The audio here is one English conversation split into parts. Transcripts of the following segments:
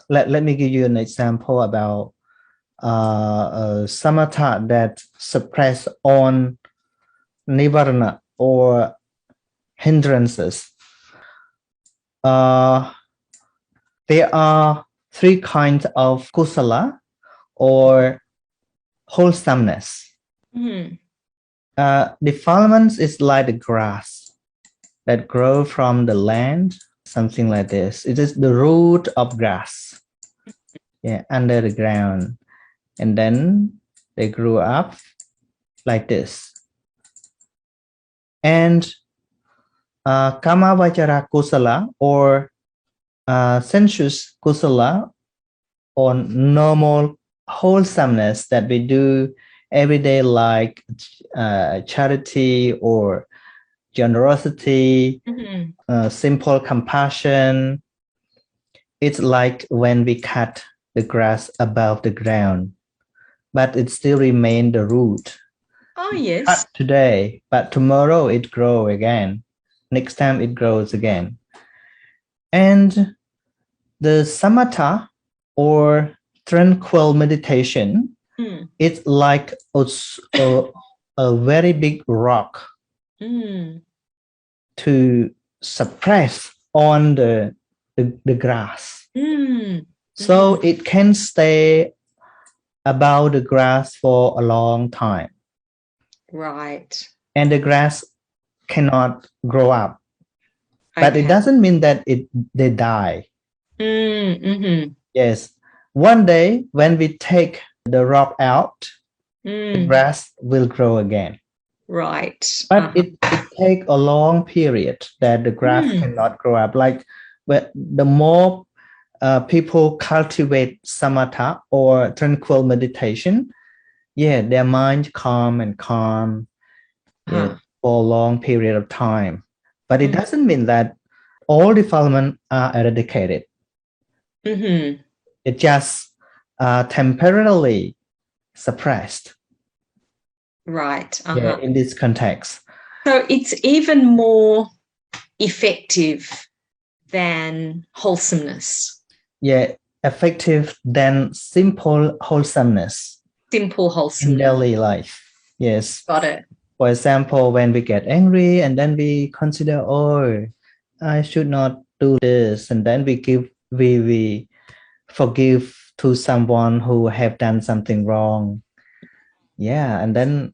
Let me give you an example about samatha that suppress on nivarana or hindrances. There are three kinds of kusala or wholesomeness. Defilements is like the grass that grow from the land, something like this. It is the root of grass, under the ground, and then they grew up like this. And kama vachara kusala or sensuous kusala or normal wholesomeness that we do every day, like charity or generosity, simple compassion. It's like when we cut the grass above the ground, but it still remains the root. Oh, yes. Cut today, but tomorrow it grows again. Next time it grows again. And the samatha or tranquil meditation, it's like a very big rock to suppress on the grass. So it can stay above the grass for a long time. Right. And the grass cannot grow up. But it doesn't mean that they die. Yes. One day when we take the rock out, the grass will grow again. Right. But it takes a long period that the grass cannot grow up. Like the more people cultivate samatha or tranquil meditation, their mind calm for a long period of time. But it doesn't mean that all defilements are eradicated. It just temporarily suppressed. Right. In this context. So it's even more effective than wholesomeness. Effective than simple wholesomeness. Simple wholesomeness. In daily life. Yes. Got it. For example, when we get angry and then we consider, oh, I should not do this. And then we forgive to someone who have done something wrong. And then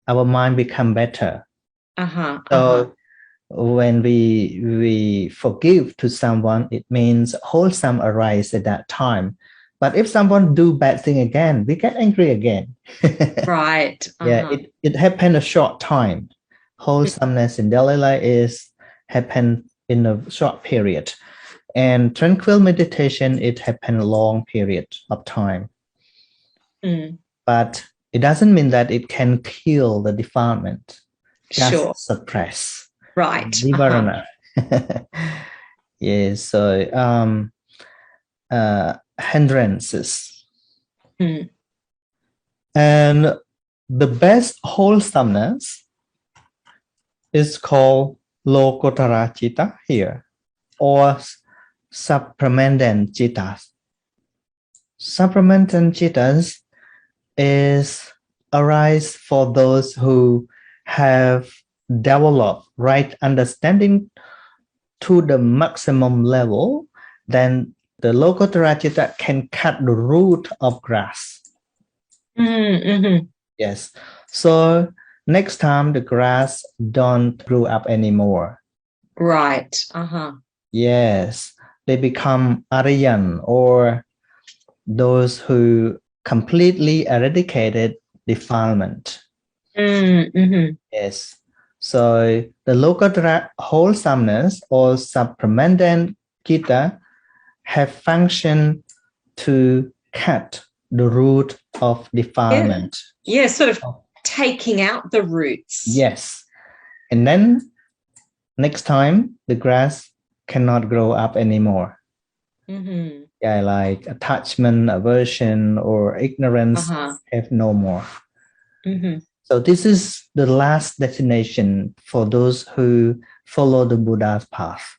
our mind become better. So when we forgive to someone, it means wholesome arise at that time. But if someone do bad thing again, we get angry again. Right. It happened a short time. Wholesomeness in daily life is happen in a short period. And tranquil meditation, it happened a long period of time. But it doesn't mean that it can kill the defilement. Just suppress. Right. Nivarana. Yes. So hindrances. And the best wholesomeness is called lokotara citta here, or supplementant cittas. Supplementant cittas is arise for those who have developed right understanding to the maximum level. Then the lokotara citta can cut the root of grass. Yes. So next time the grass don't grow up anymore. Right. Yes. They become Aryan, or those who completely eradicated defilement. Yes. So the lokotara wholesomeness or supplementant citta have function to cut the root of defilement. Sort of taking out the roots. Yes. And then next time the grass cannot grow up anymore. Like attachment, aversion, or ignorance have no more. So this is the last destination for those who follow the Buddha's path.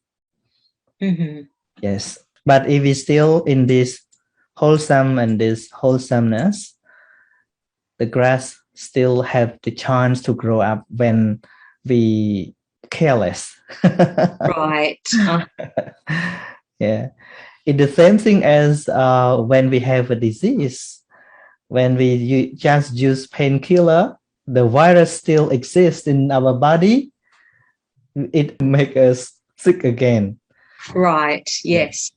Yes. But if we still in this wholesome and this wholesomeness, the grass still have the chance to grow up when we careless. Right. Yeah. It's the same thing as when we have a disease. When we just use painkiller, the virus still exists in our body. It makes us sick again. Right. Yes.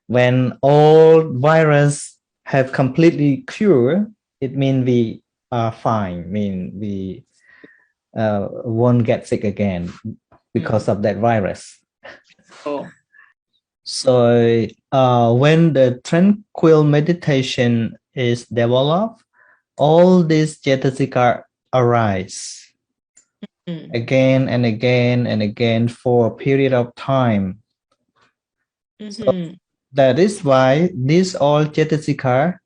When all virus have completely cured, it means we are fine. I mean, we won't get sick again because of that virus. Oh. So when the tranquil meditation is developed, all these cetasika arise again and again and again for a period of time. So that is why these all cetasika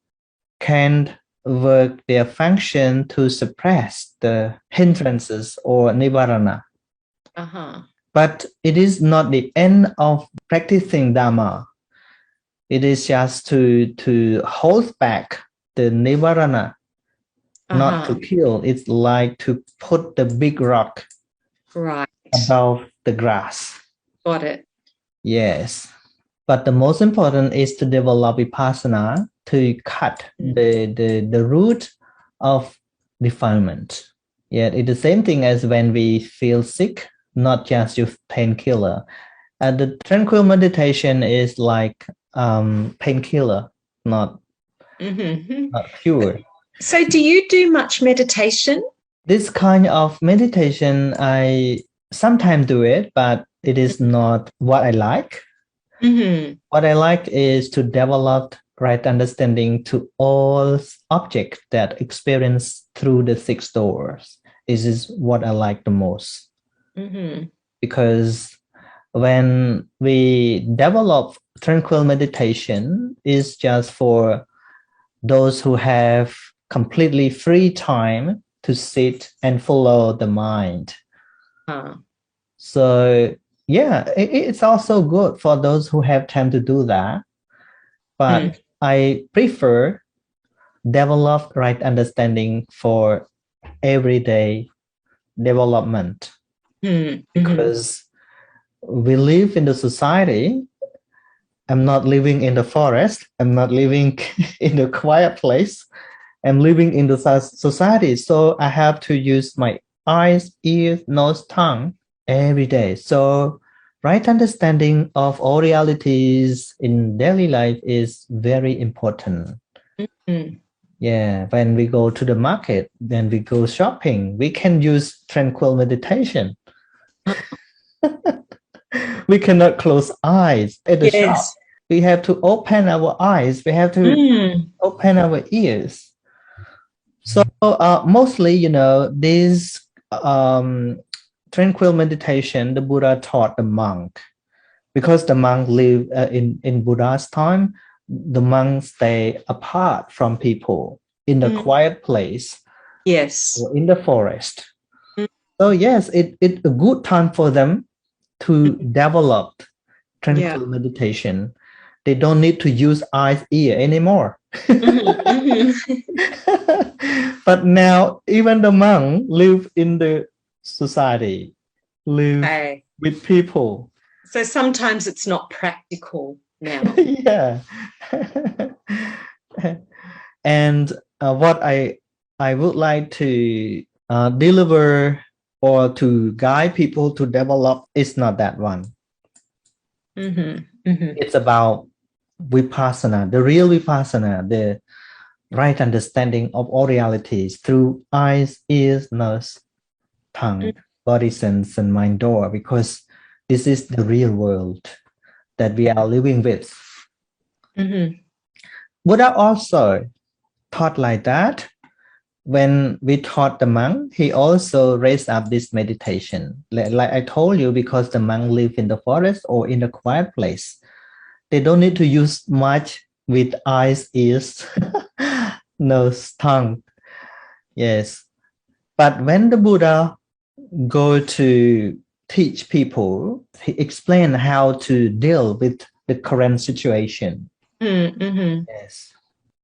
can work their function to suppress the hindrances or nivarana. But it is not the end of practicing Dharma. It is just to hold back the nivarana, not to kill. It's like to put the big rock above the grass. Got it. Yes. But the most important is to develop vipassana to cut the root of defilement. Yet it's the same thing as when we feel sick, not just use painkiller. The tranquil meditation is like painkiller, not cure. So do you do much meditation? This kind of meditation, I sometimes do it, but it is not what I like. What I like is to develop right understanding to all objects that experience through the six doors. This is what I like the most. Because when we develop tranquil meditation, is just for those who have completely free time to sit and follow the mind. So yeah, it's also good for those who have time to do that. But I prefer develop right understanding for everyday development. Because we live in the society. I'm not living in the forest. I'm not living in a quiet place. I'm living in the society. So I have to use my eyes, ears, nose, tongue every day. So right understanding of all realities in daily life is very important. Yeah, when we go to the market, then we go shopping, we can use tranquil meditation. We cannot close eyes at the shop. We have to open our eyes. We have to open our ears. So mostly, this tranquil meditation, the Buddha taught the monk, because the monk lived in Buddha's time. The monks stay apart from people in the quiet place. Yes. Or in the forest. So yes, it's a good time for them to develop tranquil meditation. They don't need to use eyes, ear anymore. But now even the monk live in the society, live with people. So sometimes it's not practical now. Yeah. And what I would like to deliver or to guide people to develop is not that one. It's about vipassana, the real vipassana, the right understanding of all realities through eyes, ears, nose, tongue, body, sense, and mind door, because this is the real world that we are living with. Buddha also taught like that. When we taught the monk, he also raised up this meditation. Like I told you, because the monk live in the forest or in a quiet place, they don't need to use much with eyes, ears, nose, tongue. Yes. But when the Buddha go to teach people, he explain how to deal with the current situation. Mm-hmm. Yes.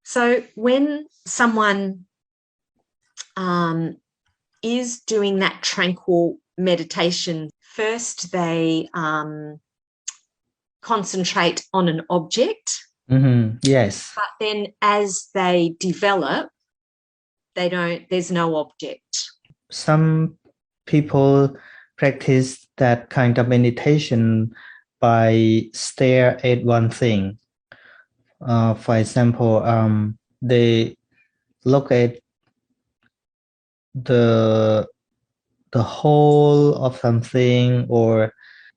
So when someone is doing that tranquil meditation, first they concentrate on an object. Mm-hmm. Yes. But then as they develop, there's no object. Some people practice that kind of meditation by stare at one thing. For example, they look at the whole of something, or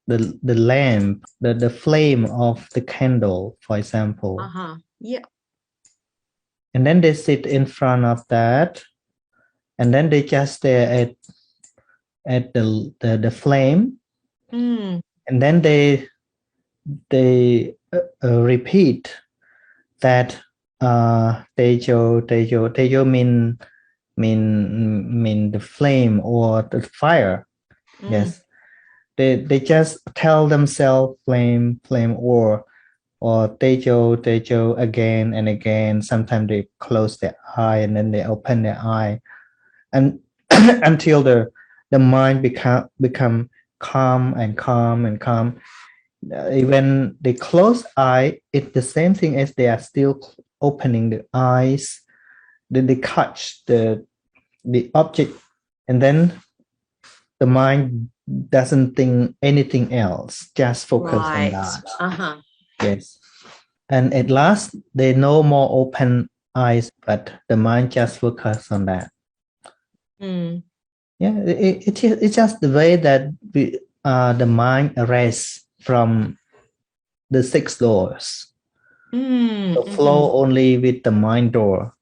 the lamp, the flame of the candle, for example. Yeah. And then they sit in front of that, and then they just stare at the flame, Mm. and then they repeat that tejo tejo tejo mean the flame or the fire. Yes, they just tell themselves flame or tejo tejo again and again. Sometimes they close their eye and then they open their eye, and until the mind become calm and calm and calm. When they close eye, it's the same thing as they are still opening the eyes. Then they catch the object, and then the mind doesn't think anything else, just focus on that. Yes. And at last, they no more open eyes, but the mind just focus on that. Yeah, it's just the way that the mind rests from the 6 doors. So flow only with the mind door.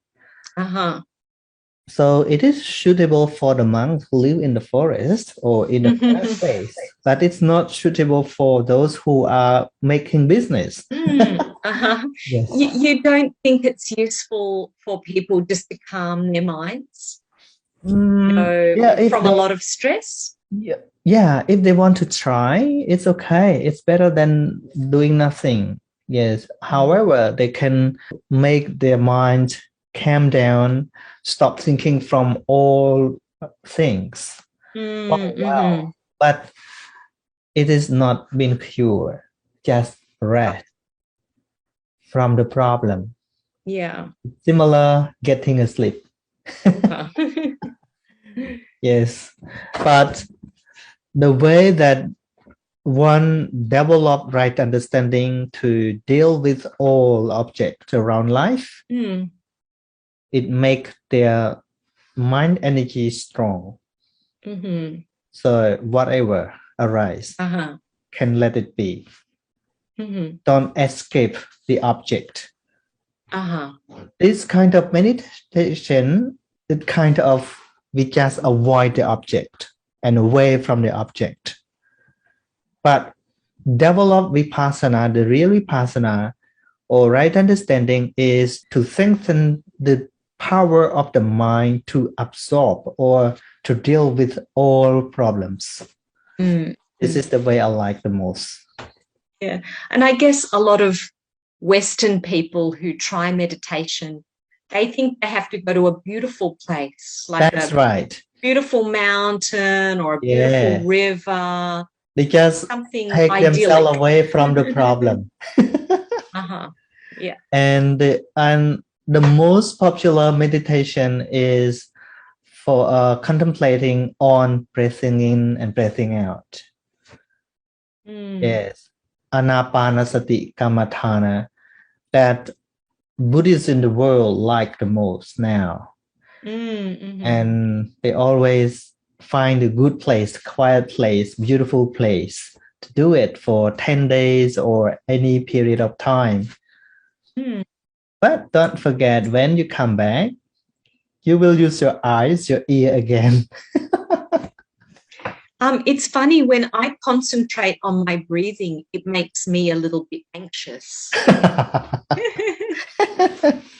So it is suitable for the monks who live in the forest or in the quiet space, but it's not suitable for those who are making business. Yes. You don't think it's useful for people just to calm their minds? From a lot of stress? Yeah, if they want to try, it's okay. It's better than doing nothing. Yes. However, they can make their mind calm down, stop thinking from all things. Wow. But it is not being pure, just rest from the problem. Yeah. Similar getting asleep. Yes. But the way that one develop right understanding to deal with all objects around life, it make their mind energy strong. So whatever arise, can let it be. Don't escape the object. This kind of meditation, it kind of, we just avoid the object and away from the object. But develop vipassana, the real vipassana or right understanding, is to strengthen the power of the mind to absorb or to deal with all problems. This is the way I like the most. Yeah. And I guess a lot of Western people who try meditation, they think they have to go to a beautiful place, like That's right. Beautiful mountain or a beautiful river. They just something take idyllic. themselves away from the problem. Yeah. And the most popular meditation is for contemplating on breathing in and breathing out. Yes. Anapanasati Kammatthana, that Buddhists in the world like the most now. And they always find a good place, quiet place, beautiful place to do it for 10 days or any period of time. But don't forget, when you come back, you will use your eyes, your ear again. It's funny, when I concentrate on my breathing, it makes me a little bit anxious.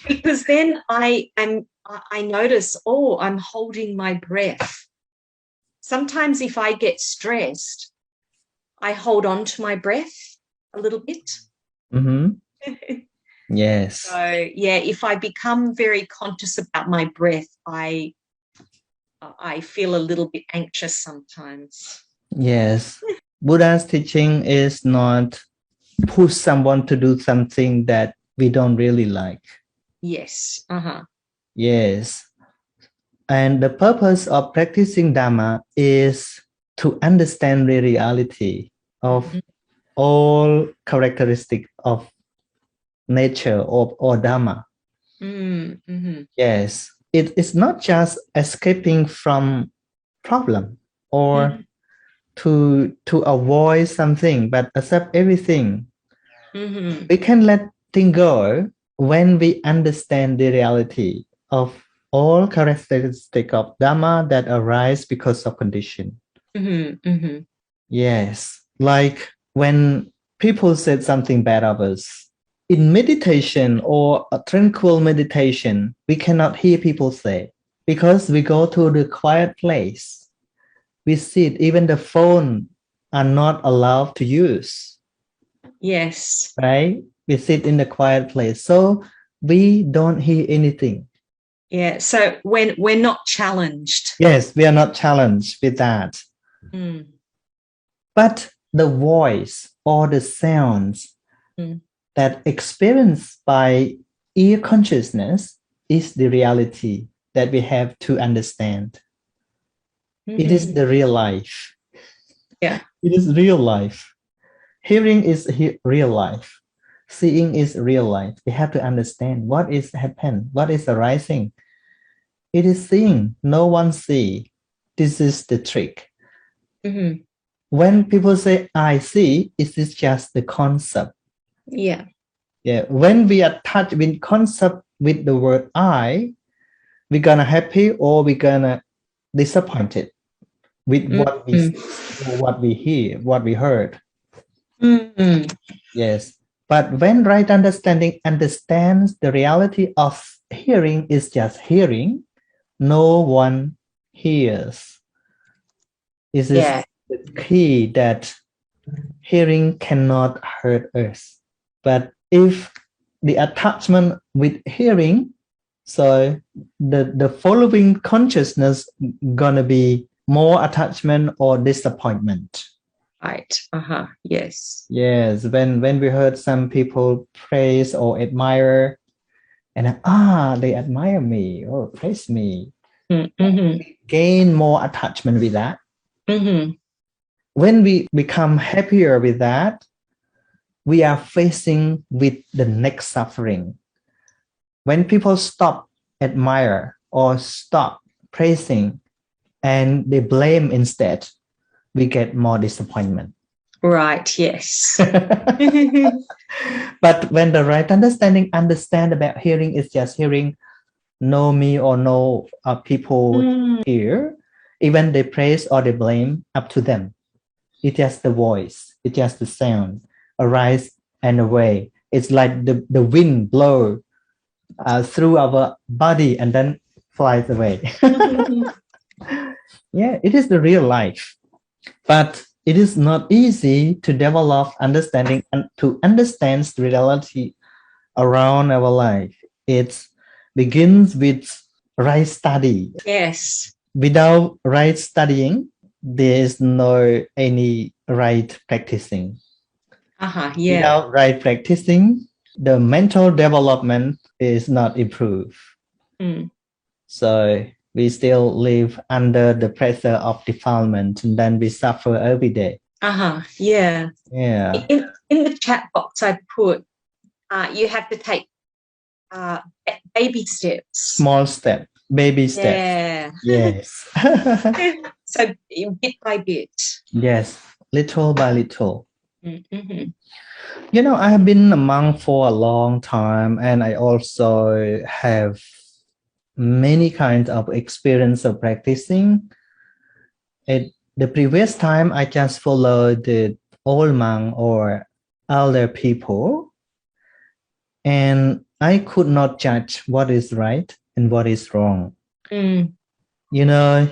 Because then I am I notice, oh, I'm holding my breath. Sometimes if I get stressed, I hold on to my breath a little bit. Mm-hmm. Yes. So yeah, if I become very conscious about my breath, I feel a little bit anxious sometimes. Yes. Buddha's teaching is not push someone to do something that we don't really like. Yes. Yes. And the purpose of practicing Dharma is to understand the reality of all characteristics of nature or Dharma. Yes. It's not just escaping from problem or to avoid something, but accept everything. We can let things go when we understand the reality of all characteristics of Dharma that arise because of condition. Yes, like when people said something bad of us. In meditation or a tranquil meditation, we cannot hear people say because we go to the quiet place. We sit, even the phone are not allowed to use. Yes. Right? We sit in the quiet place. So we don't hear anything. Yeah. So when we're not challenged. Yes, we are not challenged with that. But the voice or the sounds that experienced by ear consciousness is the reality that we have to understand. It is the real life. Yeah. It is real life. Hearing is real life. Seeing is real life. We have to understand what is happening, what is arising. It is seeing. No one see. This is the trick. When people say I see, it is just the concept. Yeah. Yeah. When we are touched with concept with the word I, we're gonna happy or we're gonna disappointed with what we see, what we hear, what we heard. Yes. But when right understanding understands the reality of hearing is just hearing, no one hears. This is the key that hearing cannot hurt us. But if the attachment with hearing, so the following consciousness gonna be more attachment or disappointment. Right. Yes. Yes, when we heard some people praise or admire, and they admire me or praise me, gain more attachment with that. When we become happier with that, we are facing with the next suffering. When people stop admire or stop praising and they blame instead, we get more disappointment. Right, yes. But when the right understand about hearing is just hearing, no me or no people here, even they praise or they blame, up to them. It's just the voice, it's just the sound, arise and away. It's like the wind blow through our body and then flies away. Yeah, it is the real life. But it is not easy to develop understanding and to understand the reality around our life. It begins with right study. Yes. Without right studying, there is no any right practicing. Yeah. Without right practicing, the mental development is not improved. So we still live under the pressure of defilement, and then we suffer every day. Yeah. Yeah. In the chat box, I put you have to take baby steps. Small step, baby steps. Yeah. Yes. So bit by bit. Yes, little by little. You know, I have been a monk for a long time, and I also have many kinds of experience of practicing. The previous time, I just followed the old monk or elder people, and I could not judge what is right and what is wrong. Mm. You know,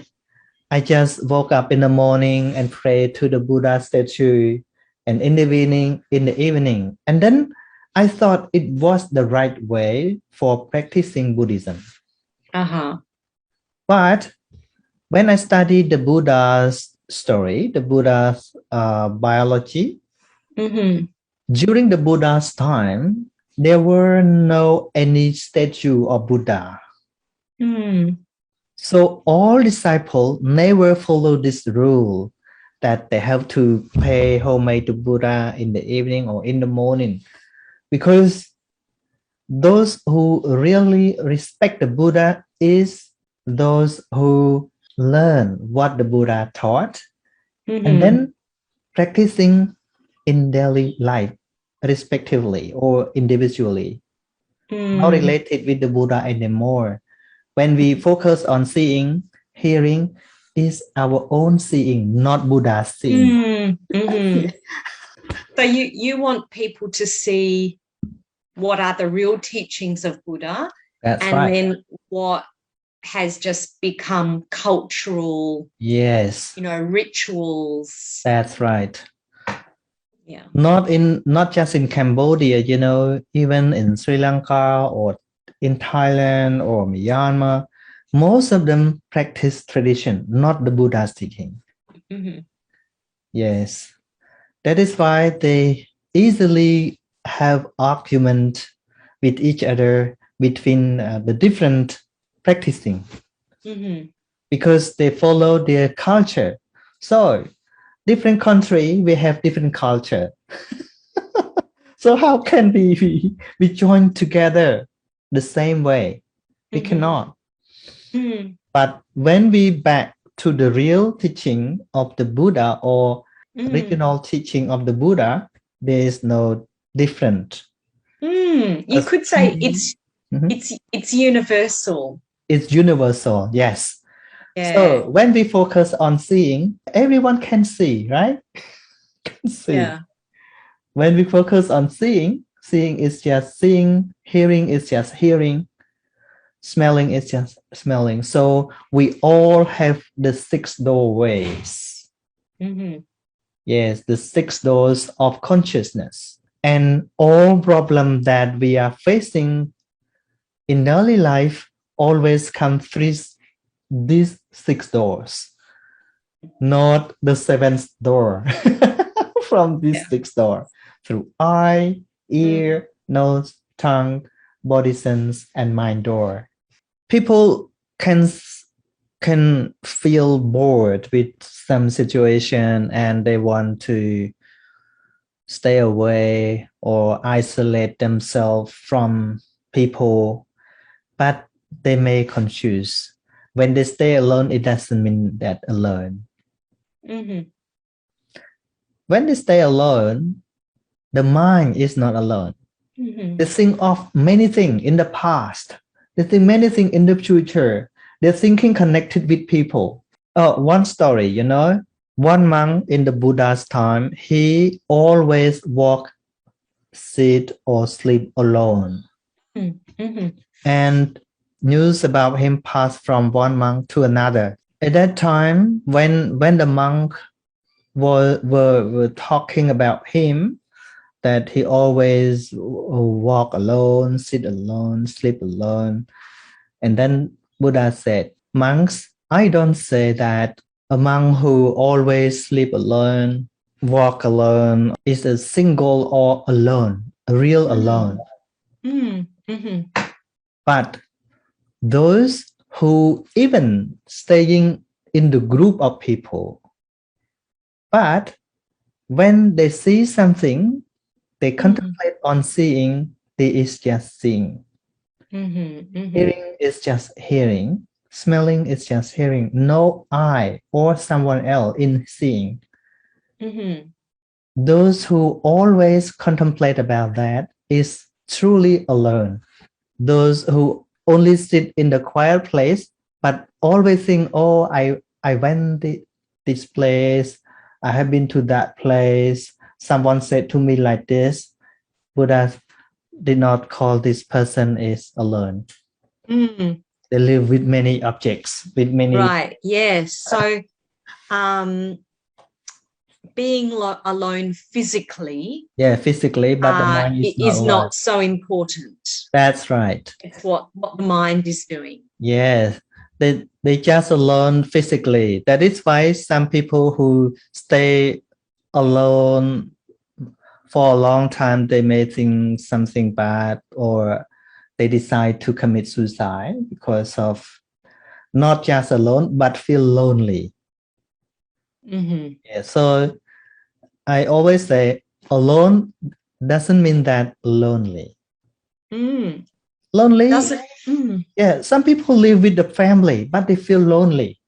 I just woke up in the morning and prayed to the Buddha statue, and in the evening, and then I thought it was the right way for practicing Buddhism. Uh-huh. But when I studied the Buddha's story, the Buddha's biology, Mm-hmm. during the Buddha's time, there were no any statue of Buddha. Mm. So all disciples never follow this rule that they have to pay homage to Buddha in the evening or in the morning, because those who really respect the Buddha is those who learn what the Buddha taught Mm-hmm. and then practicing in daily life respectively or individually, not related with the Buddha anymore. When we focus on seeing, hearing is our own seeing, not Buddha's seeing. Mm-hmm. So you want people to see what are the real teachings of Buddha, That's and right. then what has just become cultural, Yes, rituals. that's right. Yeah. Not just in Cambodia, even in Sri Lanka or in Thailand or Myanmar, most of them practice tradition, not the Buddha's teaching. Mm-hmm. Yes, that is why they easily have argument with each other between the different practicing, Mm-hmm. because they follow their culture. So different country, we have different culture. So how can we join together the same way? We cannot. Mm-hmm. But when we back to the real teaching of the Buddha or original teaching of the Buddha, there is no different. You could say it's universal. It's universal, yes. Yeah. So when we focus on seeing, everyone can see, right? Can see. Yeah. When we focus on seeing, seeing is just seeing, hearing is just hearing, smelling is just smelling. So we all have the 6 doorways. Mm-hmm. Yes, the 6 doors of consciousness. And all problems that we are facing in daily life always come through these 6 doors, not the 7th door from this 6th door, through eye, ear, nose, tongue, body sense, and mind door. People can feel bored with some situation and they want to stay away or isolate themselves from people, but they may confuse. When they stay alone, it doesn't mean that alone. Mm-hmm. When they stay alone, the mind is not alone. Mm-hmm. They think of many things in the past. They think many things in the future. They're thinking connected with people. One story, one monk in the Buddha's time, he always walk, sit, or sleep alone. Mm-hmm. And news about him passed from one monk to another. At that time, when the monk were talking about him, that he always walk alone, sit alone, sleep alone. And then Buddha said, monks, I don't say that a monk who always sleep alone, walk alone is a single or alone, a real alone. Mm-hmm. But those who even staying in the group of people, but when they see something, they contemplate on seeing, they is just seeing. Hearing is just hearing. Smelling is just hearing. No I or someone else in seeing. Those who always contemplate about that is truly alone. Those who only sit in the quiet place, but always think, oh, I went this place. I have been to that place. Someone said to me like this. Buddha did not call this person is alone. They live with many objects, with many, Right. Yes. So being alone physically physically, but the mind is not is alone. not so important. That's right. It's what the mind is doing. Yes, they just alone physically. That is why some people who stay alone for a long time, they may think something bad, or they decide to commit suicide because of not just alone, but feel lonely. Mm-hmm. Yeah, so I always say alone doesn't mean that lonely. Mm. Lonely, Does it? Mm. yeah, some people live with the family, but they feel lonely.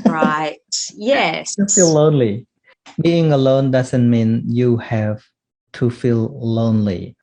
Right. Yes. You feel lonely. Being alone doesn't mean you have to feel lonely.